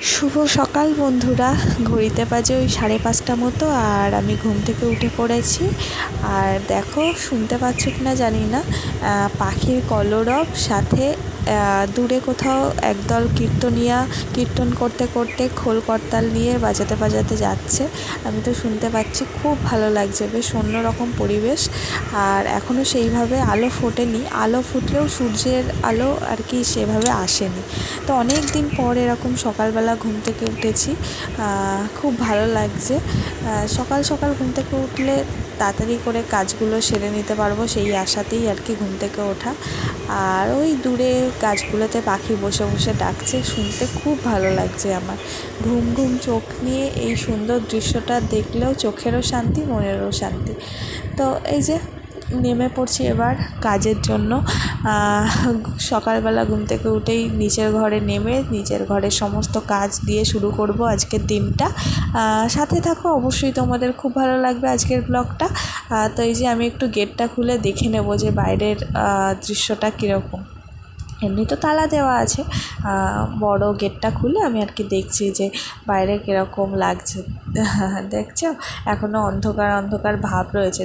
শুভ সকাল বন্ধুরা। ঘড়িতে বাজে ওই 5:30 মতো, আর আমি ঘুম থেকে উঠে পড়েছি। আর দেখো, শুনতে পাচ্ছ কি না জানি না, পাখির কলরব, সাথে দূরে কোথাও একদল কীর্তনিয়া কীর্তন করতে করতে খোল করতাল নিয়ে বাজাতে বাজাতে যাচ্ছে। আমি তো শুনতে পাচ্ছি, খুব ভালো লাগছে, বেশ অন্যরকম পরিবেশ। আর এখনও সেইভাবে আলো ফোটেনি, আলো ফুটলেও সূর্যের আলো আর কি সেভাবে আসেনি। তো অনেক দিন পর এরকম সকালবেলা ঘুম থেকে উঠেছি, খুব ভালো লাগছে। সকাল সকাল ঘুম থেকে উঠলে তাড়াতাড়ি করে কাজগুলো সেরে নিতে পারবো, সেই আশাতেই আর কি ঘুম থেকে ওঠা। আর ওই দূরে গাছগুলোতে পাখি বসে বসে ডাকছে, শুনতে খুব ভালো লাগছে আমার। ঘুম ঘুম চোখ নিয়ে এই সুন্দর দৃশ্যটা দেখলেও চোখেরও শান্তি, মনেরও শান্তি। তো এই যে নেমে পড়ছি এবার কাজের জন্য। সকালবেলা ঘুম থেকে উঠেই নিচের ঘরে নেমে নিচের ঘরের সমস্ত কাজ দিয়ে শুরু করব আজকের দিনটা। সাথে থাকো, অবশ্যই তোমাদের খুব ভালো লাগবে আজকের ব্লগটা। তো এই যে আমি একটু গেটটা খুলে দেখে নেব যে বাইরের দৃশ্যটা কীরকম। এমনি তো তালা দেওয়া আছে, বড় গেটটা খুলে আমি আর কি দেখছি যে বাইরে কীরকম লাগছে। দেখছো, এখনও অন্ধকার অন্ধকার ভাব রয়েছে,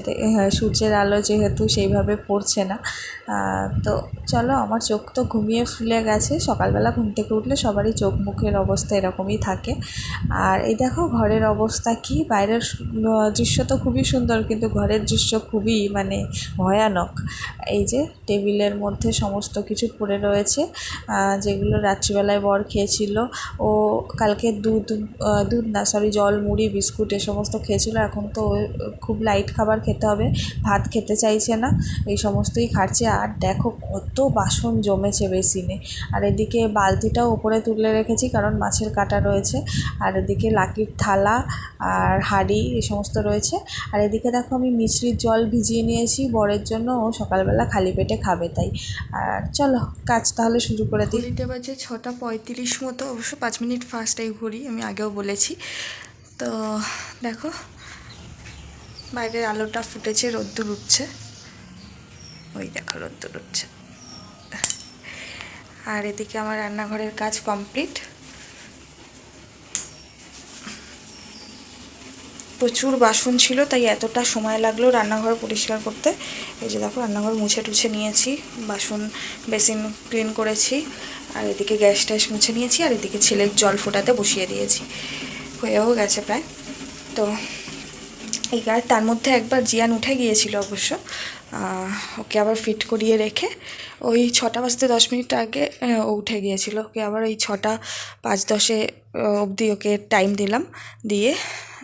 সূর্যের আলো যেহেতু সেইভাবে পড়ছে না। তো চলো, আমার চোখ তো ঘুমিয়ে ফুলে গেছে। সকালবেলা ঘুম থেকে উঠলে সবারই চোখ মুখের অবস্থা এরকমই থাকে। আর এই দেখো ঘরের অবস্থা কি, বাইরের দৃশ্য তো খুবই সুন্দর, কিন্তু ঘরের দৃশ্য খুবই মানে ভয়ানক। এই যে টেবিলের মধ্যে সমস্ত কিছু পড়ে রয়েছে, যেগুলো রাত্রিবেলায় বর খেয়েছিল। ও কালকে দুধ না, সরি, জল, মুড়ি, বিস্কুট এ সমস্ত খেয়েছিল। এখন তো খুব লাইট খাবার খেতে হবে, ভাত খেতে চাইছে না, এই সমস্তই খাচ্ছে। আর দেখো কত বাসন জমেছে বেসিনে। আর এদিকে বালতিটাও উপরে তুলে রেখেছি, কারণ মাছের কাঁটা রয়েছে। আর এদিকে লাকির থালা আর হাঁড়ি এই সমস্ত রয়েছে। আর এদিকে দেখো আমি মিছরির জল ভিজিয়ে নিয়েছি বরের জন্য, ও সকালবেলা খালি পেটে খাবে তাই। আর চলো কাজ তাহলে শুরু করে দিই। ঘড়িতে বাজে 6:35 মতো, অবশ্য 5 মিনিট ফার্স্ট এই ঘড়ি, আমি আগেও বলেছি। তো দেখো বাইরের আলোটা ফুটেছে, রোদ্দুর উঠছে, ওই দেখো রোদ্দুর উঠছে। আর এদিকে আমার রান্নাঘরের কাজ কমপ্লিট। প্রচুর বাসন ছিল, তাই এতটা সময় লাগলো রান্নাঘর পরিষ্কার করতে। এই যে দেখো রান্নাঘর মুছে টুছে নিয়েছি, বাসন বেসিন ক্লিন করেছি, আর এদিকে গ্যাস ট্যাস মুছে নিয়েছি, আর এদিকে ছেলের জল ফোটাতে বসিয়ে দিয়েছি, হয়েও গেছে প্রায়। তো এই কাজ, তার মধ্যে একবার জিয়ান উঠে গিয়েছিল অবশ্য, ওকে আবার ফিট করিয়ে রেখে ওই 6:10 আগে ও উঠে গিয়েছিল। ওকে আবার ওই 6:05 অবধি ওকে টাইম দিলাম, দিয়ে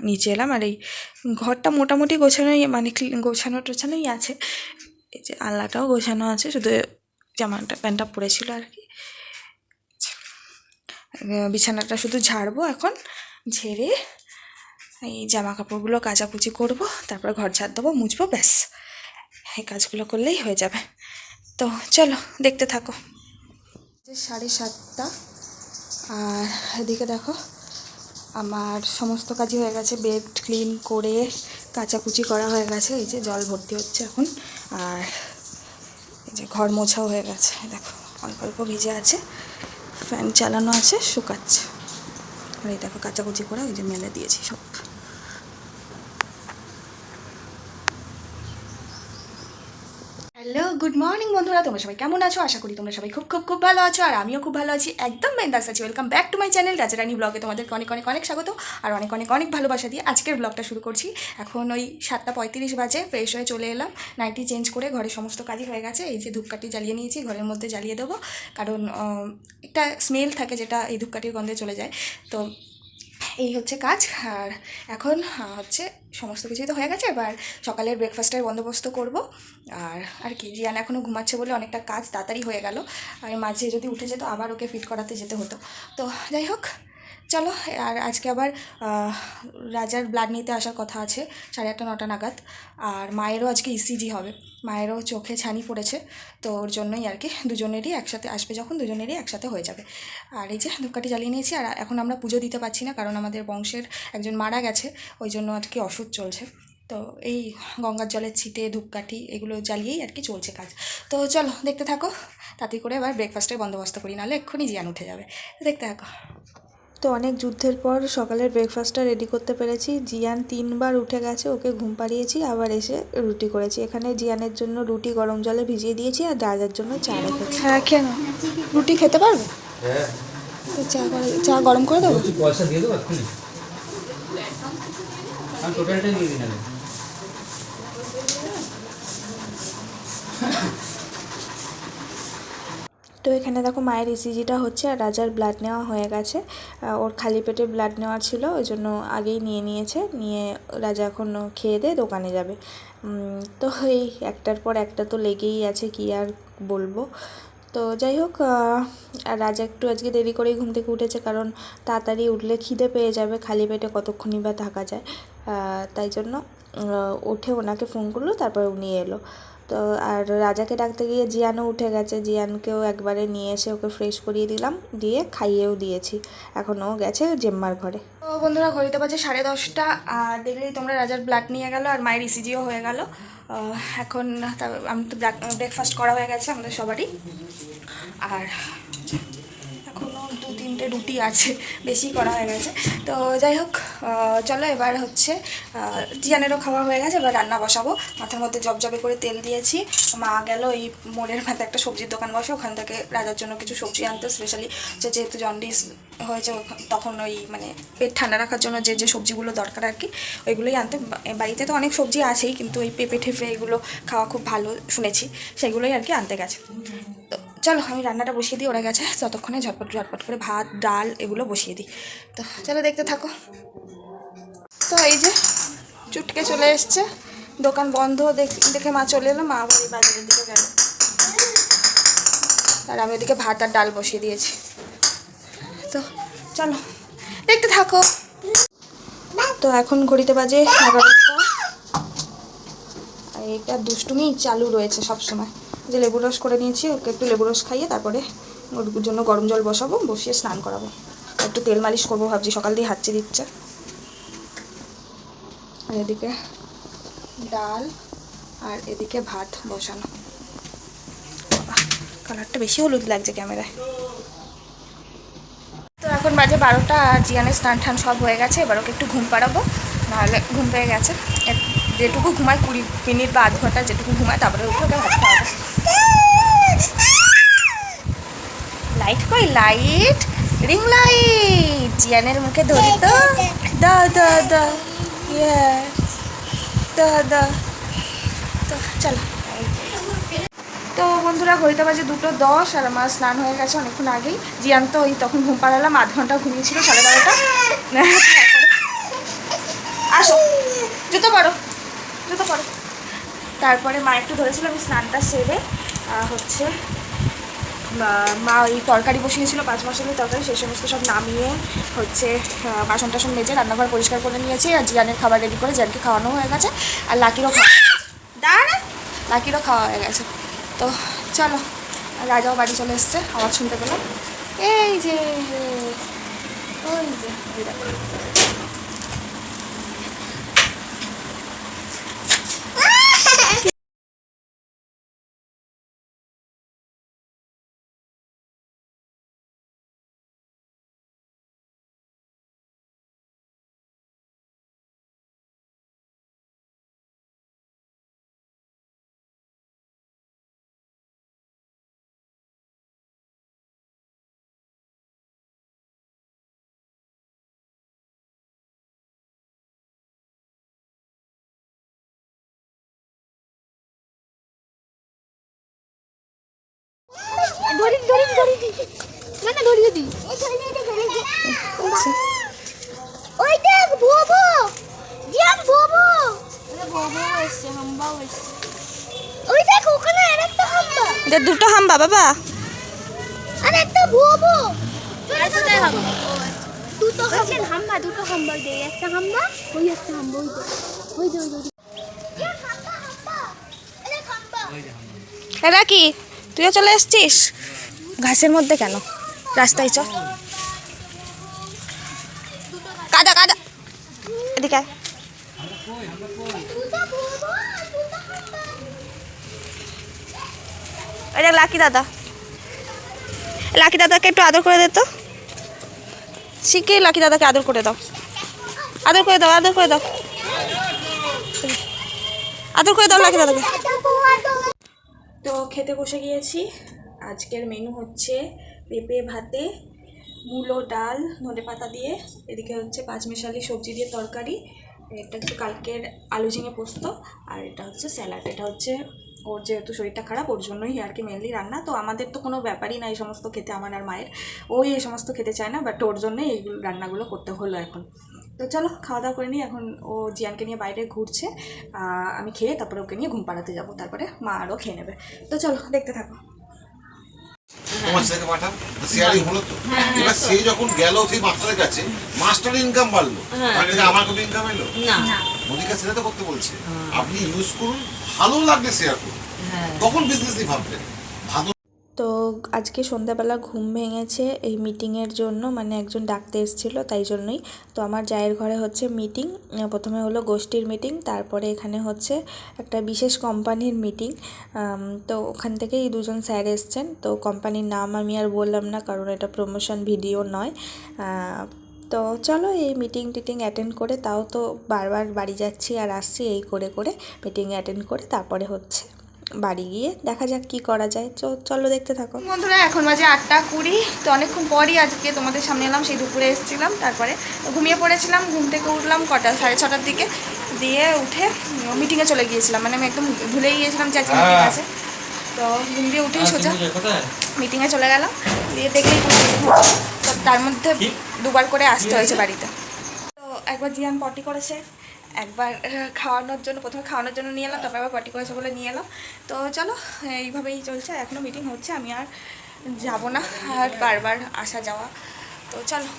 নিচে এলাম। আর এই ঘরটা মোটামুটি গোছানোই, মানে গোছানো টোছানোই আছে। এই যে আলনাটাও গোছানো আছে, শুধু জামাটা প্যান্টটা পরেছিল আর কি। বিছানাটা শুধু ঝাড়বো এখন, ঝেড়ে এই জামা কাপড়গুলো কাচাকুচি করবো, তারপর ঘর ঝাড় দেবো, মুছবো, ব্যাস এই কাজগুলো করলেই হয়ে যাবে। তো চলো দেখতে থাকো। 7:30, আর এদিকে দেখো আমার সমস্ত কাজই হয়ে গেছে, বেড ক্লিন করে কাচাকুচি করা হয়ে গেছে, এই যে জল ভর্তি হচ্ছে এখন। আর এই যে ঘর মোছাও হয়ে গেছে, দেখো অল্প অল্প ভিজে আছে, ফ্যান চালানো আছে, শুকাচ্ছে। আর এই দেখো কাচাকুচি করে ওই যে মেলে দিয়েছি সব। হ্যালো, গুড মর্নিং বন্ধুরা, তোমরা সবাই কেমন আছো? আশা করি তোমরা সবাই খুব খুব খুব ভালো আছো, আর আমিও খুব ভালো আছি, একদম বিন্দাস আছি। Welcome back to my channel Rajarani ব্লগে। তোমাদেরকে অনেক অনেক অনেক স্বাগত, আর অনেক অনেক অনেক ভালোবাসা দিয়ে আজকের ব্লগটা শুরু করছি। এখন ওই 7:35 বাজে, ফ্রেশ হয়ে চলে এলাম, নাইটি চেঞ্জ করে ঘরের সমস্ত কাজই হয়ে গেছে। এই যে ধূপকাঠি জ্বালিয়ে নিয়েছি, ঘরের মধ্যে জ্বালিয়ে দেবো, কারণ একটা স্মেল থাকে যেটা এই ধূপকাঠির গন্ধে চলে যায়। তো এই হচ্ছে কাজ। আর এখন হচ্ছে সমস্ত কিছুই তো হয়ে গেছে, এবার সকালের ব্রেকফাস্টের বন্দোবস্ত করব। আর আর কি, জিয়ান এখনও ঘুমাচ্ছে বলে অনেকটা কাজ তাড়াতাড়ি হয়ে গেল, আর মাঝে যদি উঠে যেত আবার ওকে ফিট করাতে যেতে হতো। তো যাই হোক, চলো। আর আজকে আবার রাজার ব্লাড নিতে আসার কথা আছে 8:30-9টা নাগাদ। আর মায়েরও আজকে ইসিজি হবে, মায়েরও চোখে ছানি পড়েছে, তো ওর জন্যই আর কি, দুজনেরই একসাথে আসবে, যখন দুজনেরই একসাথে হয়ে যাবে। আর এই যে ধূপকাঠি জ্বালিয়ে নিয়েছি। আর এখন আমরা পুজো দিতে পারছি না, কারণ আমাদের বংশের একজন মারা গেছে, ওই জন্য আর কি ওষুধ চলছে। তো এই গঙ্গার জলের ছিটে ধূপকাঠি এগুলো জ্বালিয়েই আর কি চলছে কাজ। তো চলো দেখতে থাকো, তাড়াতাড়ি করে এবার ব্রেকফাস্টের বন্দোবস্ত করি, নাহলে এক্ষুনি জিয়ান উঠে যাবে। দেখতে থাকো। তো অনেক যুদ্ধের পর সকালের ব্রেকফাস্টটা রেডি করতে পেরেছি। জিয়ান 3বার উঠে গেছে, ওকে ঘুম পাড়িয়েছি, আবার এসে রুটি করেছি। এখানে জিয়ানের জন্য রুটি গরম জলে ভিজিয়ে দিয়েছি আর দাদার জন্য চা রেখেছি। হ্যাঁ খেয়ে নাও। রুটি খেতে পারবে? হ্যাঁ, তো চা গরম করে দেবো। পয়সা দিয়ে দেবো এক্ষুনি। আমি টোটালটা দিয়ে দিই না। তো এখানে দেখো মায়ের ইসিজিটা হচ্ছে আর রাজার ব্লাড নেওয়া হয়ে গেছে। ওর খালি পেটে ব্লাড নেওয়া ছিল, ওই জন্য আগেই নিয়েছে। নিয়ে রাজা এখন খেয়ে দিয়ে দোকানে যাবে। তো এই একটার পর একটা তো লেগেই আছে, কি আর বলবো। তো যাই হোক, রাজা একটু আজকে দেরি করেই ঘুম থেকে উঠেছে, কারণ তাড়াতাড়ি উঠলে খিদে পেয়ে যাবে, খালি পেটে কতক্ষণই বা থাকা যায়। তাই জন্য উঠে ওনাকে ফোন করলো, তারপর উনি এলো। তো আর রাজাকে ডাকতে গিয়ে জিয়ানও উঠে গেছে। জিয়ানকেও একবারে নিয়ে এসে ওকে ফ্রেশ করিয়ে দিলাম, দিয়ে খাইয়েও দিয়েছি। এখন ও গেছে জেম্মার ঘরে। তো বন্ধুরা, ঘড়িতে বাজে 10:30। আর দেখলেই তোমরা, রাজার ব্লাড নিয়ে গেল আর মায়ের ইসিজিও হয়ে গেল। এখন আমি তো ব্রেকফাস্ট করা হয়ে গেছে আমাদের সবারই। আর এখনও 2-3টে রুটি আছে, বেশি করা হয়ে গেছে। তো যাই হোক, চলো এবার হচ্ছে জিয়ানেরও খাওয়া হয়ে গেছে, এবার রান্না বসাবো। মাথার মধ্যে জবজবে করে তেল দিয়েছি। মা গেল এই মোড়ের মাথায় একটা সবজির দোকান বসে, ওখান থেকে রাজার জন্য কিছু সবজি আনতে। স্পেশালি যেহেতু জন্ডিস হয়েছে, তখন ওই মানে পেট ঠান্ডা রাখার জন্য যে যে সবজিগুলো দরকার আর কি, ওইগুলোই আনতে। বাড়িতে তো অনেক সবজি আছেই, কিন্তু ওই পেঁপে ঠেপে এগুলো খাওয়া খুব ভালো শুনেছি, সেগুলোই আর কি আনতে গেছে। তো চলো আমি রান্নাটা বসিয়ে দিই, ওরা গেছে ততক্ষণে ঝটপট করে ভাত ডাল এগুলো বসিয়ে দিই। তো চলো দেখতে থাকো। তো এই যে চুটকে চলে এসছে, দোকান বন্ধ দেখে মা চলে এলো। মা আবার এই বাজারের দিকে গেল, আর আমি ওদিকে ভাত আর ডাল বসিয়ে দিয়েছি। তো চলো দেখতে থাকো। তো এখন ঘড়িতে বাজে 11টা। আর এটা দুষ্টুমি চালু রয়েছে সবসময়। যে লেবু রস করে নিয়েছি, ওকে একটু লেবু রস খাইয়ে তারপরে ওর জন্য গরম জল বসাবো, বসিয়ে স্নান করাবো। একটু তেল মালিশ করবো ভাবছি, সকাল দিয়ে হাঁচি দিচ্ছে। আর এদিকে ডাল আর এদিকে ভাত বসানো। কালারটা বেশি হলুদ লাগছে ক্যামেরায়। তো এখন বাজে 12টা, আর জিয়ানের স্নান টান সব হয়ে গেছে। এবার ওকে একটু ঘুম পাড়াবো, নাহলে ঘুম পেয়ে গেছে। যেটুকু ঘুমায় 20 মিনিট বা আধ ঘন্টা যেটুকু ঘুমায়, তারপরে উঠে ওকে ভাত খাওয়াবো। লাইট কই, লাইট, রিং লাইট জিয়ানের মুখে ধরি তো। দা দা দা, ইয়ে দা দা। তো চলো। তো বন্ধুরা, ঘড়িতে বাজে 2:10, আর আমার স্নান হয়ে গেছে অনেকক্ষণ আগেই। জিয়ান তো ওই তখন ঘুম পাড়ালাম, আধ ঘন্টা ঘুমিয়েছিল, 12:30। আসো, জুতো পরো। তারপরে মা একটু ধরেছিল, আমি স্নানটা সেরে হচ্ছে মা ওই তরকারি বসিয়েছিল, 5 মশলার তরকারি, সেই সমস্ত সব নামিয়ে হচ্ছে বাসন টাসন মেজে রান্নাঘর পরিষ্কার করে নিয়েছি। আর জিয়ানের খাবার রেডি করে জিয়ানকে খাওয়ানো হয়ে গেছে, আর লাকিরও খাওয়া হয়ে গেছে। লাকিরও খাওয়া হয়ে গেছে। তো চলো, রাজাও বাড়ি চলে এসছে, আওয়াজ শুনতে পেলাম। এই যে ওই যে দুটো হাম্বা বাবা, আর একটা ভুয়ো কোথায় হবে? দুটো হাম্বা দে, একটা হাম্বা, ওই একটা হাম্বা, ওই যে এরা কি তুইও চলে এসছিস? ঘাসের মধ্যে কেন? রাস্তায় চ, কাদা কাদা, এদিকে আয়। এটা লাকি দাদাকে একটু আদর করে দে তো। শিখে লাকি দাদাকে আদর করে দাও, আদর করে দাও, আদর করে দাও, আদর করে দাও লাকি দাদাকে। তো খেতে বসে গিয়েছি। আজকের মেনু হচ্ছে পেঁপে ভাতে, মূলো ডাল ধনে পাতা দিয়ে, এদিকে হচ্ছে পাঁচমিশালি সবজি দিয়ে তরকারি, এটা হচ্ছে কালকের আলু ঝিঙে পোস্ত, আর এটা হচ্ছে স্যালাড। এটা হচ্ছে ওর যেহেতু শরীরটা খারাপ ওর জন্যই আর কি মেনলি রান্না। তো আমাদের তো কোনো ব্যাপারই না এই সমস্ত খেতে, আমার আর মায়ের, ওই এই সমস্ত খেতে চায় না, বাট ওর জন্যই এইগুলো রান্নাগুলো করতে হলো এখন। তো চলো খাওয়া দাওয়া করে নিই। এখন ও জিয়ানকে নিয়ে বাইরে ঘুরছে, আমি খেয়ে তারপরে ওকে নিয়ে ঘুম পাড়াতে যাবো, তারপরে মা আরও খেয়ে নেবে। তো চলো দেখতে থাকো। তোমার ছেলেকে পাঠান, শেয়ারিং হলো তো। এবার সে যখন গেল সেই মাস্টারের কাছে, মাস্টারের ইনকাম বাড়লো, আমার কোনো ইনকাম এলো না। মোদিকা সেটা তো করতে বলছে, আপনি ইউজ করুন, ভালো লাগলে শেয়ার করুন, তখন বিজনেসই ভাববেন। তো আজকে সন্ধ্যাবেলা ঘুম ভেঙেছে এই মিটিংয়ের জন্য, মানে একজন ডাকতে এসেছিলো তাই জন্যই। তো আমার জায়ের ঘরে হচ্ছে মিটিং, প্রথমে হলো গোষ্ঠীর মিটিং, তারপরে এখানে হচ্ছে একটা বিশেষ কোম্পানির মিটিং। তো ওখান থেকে এই দুজন স্যার এসছেন। তো কোম্পানির নাম আমি আর বললাম না, কারণ এটা প্রমোশন ভিডিও নয়। তো চলো এই মিটিং টিটিং অ্যাটেন্ড করে, তাও তো বারবার বাড়ি যাচ্ছি আর আসছি, এই করে করে মিটিং অ্যাটেন্ড করে তারপরে হচ্ছে বাড়ি গিয়ে দেখা যাক কি করা যায়। চলো দেখতে থাকো। বন্ধুরা এখন বাজে 8:20। তো অনেকক্ষণ পরই আজকে তোমাদের সামনে এলাম, সেই দুপুরে এসেছিলাম, তারপরে ঘুমিয়ে পড়েছিলাম। ঘুম থেকে উঠলাম কটা 6:30 দিকে, দিয়ে উঠে মিটিংয়ে চলে গিয়েছিলাম, মানে আমি একদম ভুলেই গিয়েছিলাম যে আজকে মিটিং আছে। তো ঘুম দিয়ে উঠেই সোজা মিটিংয়ে চলে গেলাম, দিয়ে দেখলেই তো তার মধ্যে দুবার করে আসতে হয়েছে বাড়িতে। তো একবার জিয়ান পটি করেছে, একবার খাওয়ানোর জন্য, প্রথমে খাওয়ানোর জন্য নিয়ে এলাম, তারপর আবার পটি করেছে বলে নিয়ে এলাম। তো চলো এইভাবেই চলছে, এখনও মিটিং হচ্ছে, আমি আর যাব না, আর বারবার আসা যাওয়া। তো চলো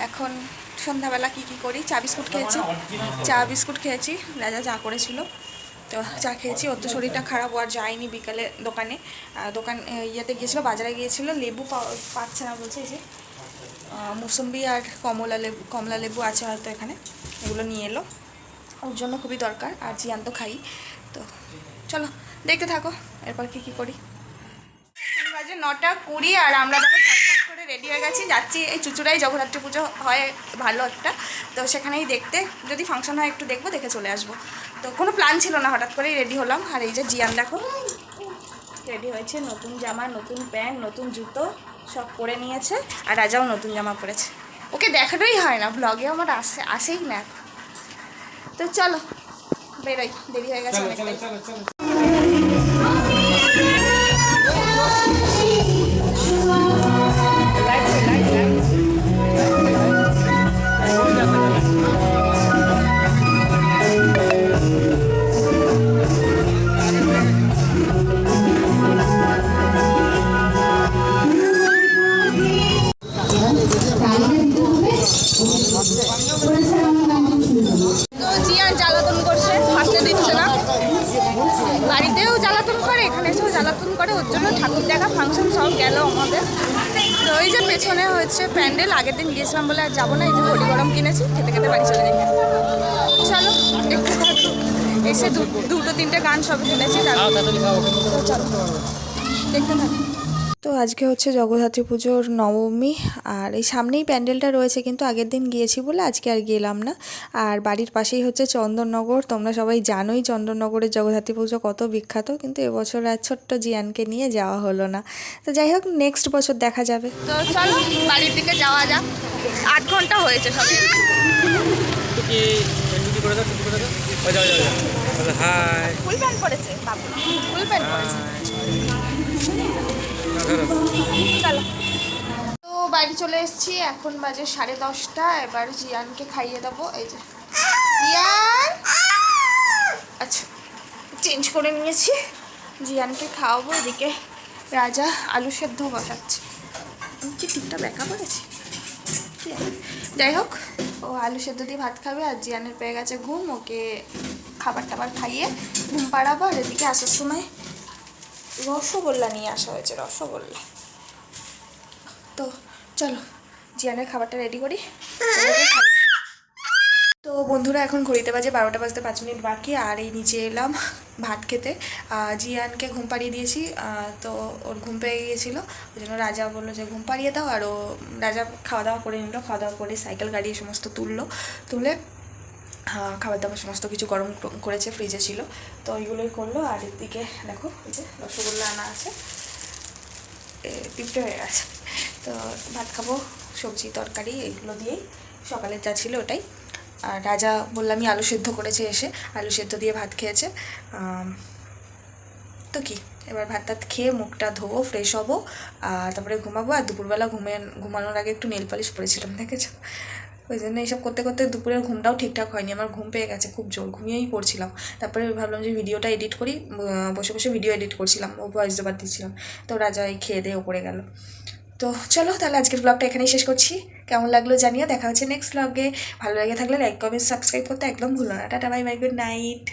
এখন সন্ধ্যাবেলা কী কী করি। চা বিস্কুট খেয়েছি, রাজা চা করেছিল, তো চা খেয়েছি। ওর তো শরীরটা খারাপ, ও আর যায়নি বিকালে দোকানে, ইয়েতে গিয়েছিলো, বাজারে গিয়েছিলো, লেবু পাচ্ছে না বলছে, এই যে মুসম্বি আর কমলা লেবু আছে হয়তো এখানে, এগুলো নিয়ে এলো, ওর জন্য খুবই দরকার। আর জিয়ান তো খাই। তো চলো দেখতে থাকো এরপর কী করি। বাজে 9:20 আর আমরা দেখো ঝটফট করে রেডি হয়ে গেছি, যাচ্ছি এই চুচুড়াই জগদ্ধাত্রী পুজো হয় ভালো একটা, তো সেখানেই দেখতে, যদি ফাংশন হয় একটু দেখবো, দেখে চলে আসবো। তো কোনো প্ল্যান ছিল না, হঠাৎ করেই রেডি হলাম। আর এই যে জিয়ান দেখো রেডি হয়েছে, নতুন জামা, নতুন প্যান্ট, নতুন জুতো সব পরে নিয়েছে, আর রাজাও নতুন জামা পরেছে। ওকে দেখানোই হয় না, ব্লগে আমার আসেই না। তো চলো বেরোই, দেরি হয়ে গেছে অনেকটাই। তো জিয়ান জ্বালাতন করছে, হাসতে দিচ্ছে না, বাড়িতেও জ্বালাতন করে, এখানে এসেও জ্বালাতন করে, ওর জন্য ঠাকুর দেখা ফাংশন সব গেল আমাদের। তো ওই যে পেছনে হচ্ছে প্যান্ডেল, আগের দিন গিয়েছিলাম বলে আর যাবো না, এই যে হলি গরম কিনেছি, খেতে খেতে বাড়ি চলে যাই। চলো একটু এসে দুটো তিনটে গান সব কিনেছি, তো চলো দেখতে থাকি। তো আজকে হচ্ছে জগদ্ধাত্রী পুজোর নবমী, আর এই সামনেই প্যান্ডেলটা রয়েছে, কিন্তু আগের দিন গিয়েছি বলে আজকে আর গেলাম না। আর বাড়ির পাশেই হচ্ছে চন্দননগর, তোমরা সবাই জানোই চন্দননগরের জগদ্ধাত্রী পুজো কত বিখ্যাত, কিন্তু এবছর আর ছোট্ট জিয়ানকে নিয়ে যাওয়া হলো না। তো যাই হোক নেক্সট বছর দেখা যাবে। তো চলো বাড়ির দিকে যাওয়া যাক, 8 ঘন্টা হয়েছে সব। ফুল প্যান্ট পরেছে বাবু, ফুল প্যান্ট পরেছে। চলো তো বাড়ি চলে এসেছি, এখন বাজে 10:30। এবার জিয়ানকে খাইয়ে দেবো। এই যে জিয়ান, আচ্ছা চেঞ্জ করে নিয়েছি, জিয়ানকে খাওয়াবো। এদিকে রাজা আলু সেদ্ধ বসাচ্ছে। কি ঠিকটা ব্যাকা পড়েছি, যাই হোক ও আলু সেদ্ধ দিয়ে ভাত খাবে, আর জিয়ানের পেয়ে গেছে ঘুম, ওকে খাবার টাবার খাইয়ে ঘুম পাড়াবো। আর এদিকে আসার সময় রসগোল্লা নিয়ে আসা হয়েছে, রসগোল্লা। তো চলো জিয়ানের খাবারটা রেডি করি। তো বন্ধুরা এখন ঘড়িতে বাজে 12টা বাজতে 5 মিনিট বাকি, আর এই নিচে এলাম ভাত খেতে। জিয়ানকে ঘুম পাড়িয়ে দিয়েছি, তো ওর ঘুম পেয়ে গিয়েছিলো, ওই জন্য রাজা বললো যে ঘুম পাড়িয়ে দাও, আর ও রাজা খাওয়া দাওয়া করে নিল। খাওয়া দাওয়া করে সাইকেল গাড়ি সমস্ত তুলে খাবার দাবার সমস্ত কিছু গরম করেছে, ফ্রিজে ছিল, তো ওইগুলোই করলো। আর এদিকে দেখো এই যে রসগোল্লা আনা আছে, টিপটে হয়ে গেছে। তো ভাত খাবো, সবজি তরকারি এইগুলো দিয়েই, সকালের যা ছিল ওটাই। আর রাজা বললামই আলু সেদ্ধ করেছে, এসে আলু সেদ্ধ দিয়ে ভাত খেয়েছে। তো কি এবার ভাত টাত খেয়ে মুখটা ধোবো, ফ্রেশ হবো, আর তারপরে ঘুমাবো। আর দুপুরবেলা ঘুমানোর আগে একটু নেল পালিশ পরেছিলাম, দেখেছো? ওই জন্য এইসব করতে করতে দুপুরের ঘুমটাও ঠিকঠাক হয়নি, আমার ঘুম পেয়ে গেছে খুব জোর, ঘুমিয়েই পড়ছিলাম। তারপরে ভাবলাম যে ভিডিওটা এডিট করি, বসে বসে ভিডিও এডিট করছিলাম, ও ভয়েস ওভার দিচ্ছিলাম। তো রাজা এই খেয়ে দিয়ে ওপরে গেল। তো চলো তাহলে আজকের ব্লগটা এখানেই শেষ করছি। কেমন লাগলো জানিও, দেখা হচ্ছে নেক্সট ব্লগে। ভালো লেগে থাকলে লাইক কমেন্ট সাবস্ক্রাইব করতে একদম ভুলো না। Tata, bye bye, good night.